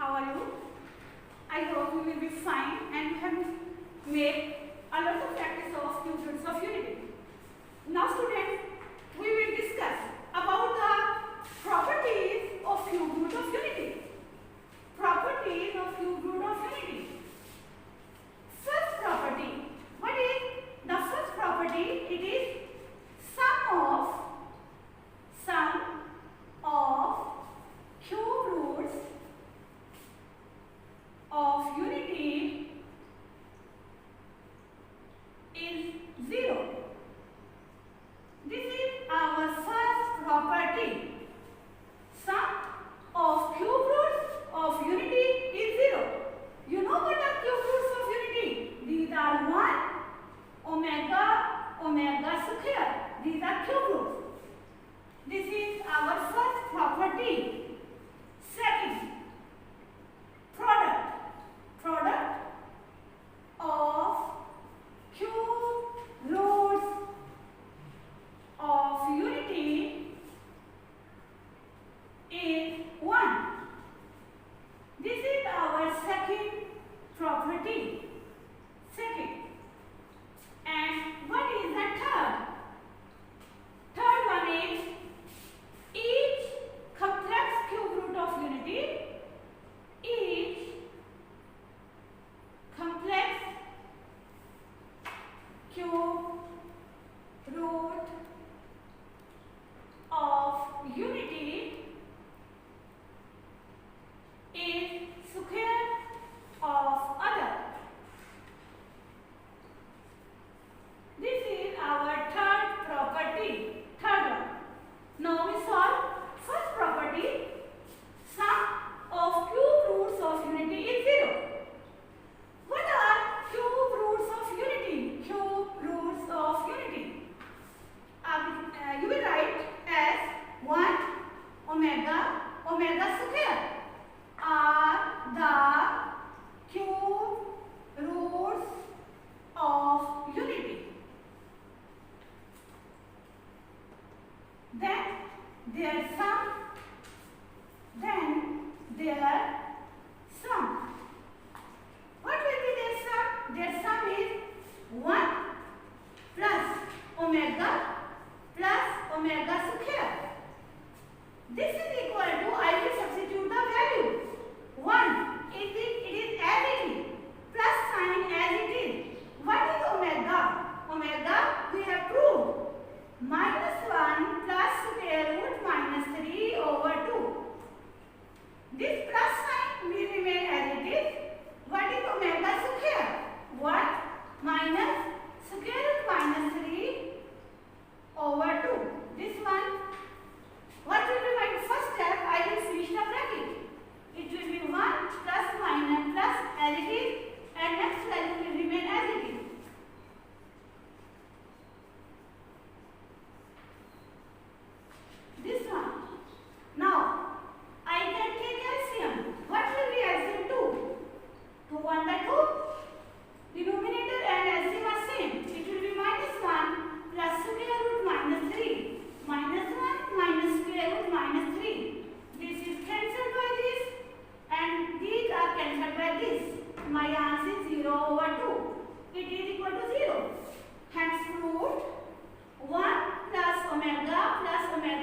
How are you? I hope you will be fine and you have made a lot of practice of cube roots of unity. Now students, we will discuss about the properties of cube root of unity. Properties of cube root of unity. First property. What is the first property? It is sum of cube roots of unity is 0. This is our first property. Sum of cube roots of unity is 0. You know what are cube roots of unity? These are 1, omega square. These are cube roots. This is our first property. Second, product of cube roots of unity is 1. This is our second property. Second. And what is the third? Third one is each complex cube root of unity. Each complex cube root of unity is square of other. This is our third property. Third one. Now we solve first property. Sum of cube roots of unity is 0. What are cube roots of unity? Cube roots of unity. You will write as 1 omega square are the cube roots of unity. Then their sum. What will be their sum? Their sum is 1 plus omega square. This is equal to, I will substitute the value. 1, it is as it is, plus sign as it is. What is omega? Omega we have proved. -1 plus square root -3 over 2. This plus sign will remain as it is. What is omega square? 1 minus square root -3 over 2. This one. What will be my first step? I will finish the bracket. It will be 1 plus minus plus as it is, and next value will remain as it is. This one. Now, I can take LCM. What will be LCM 2? 2 1 by 2. Denominator and LCM are same. It will be -1 plus square root -3. -1 minus square root -3. This is cancelled by this, and these are cancelled by this. My answer is 0 over 2. It is equal to 0. Hence proved 1 plus omega square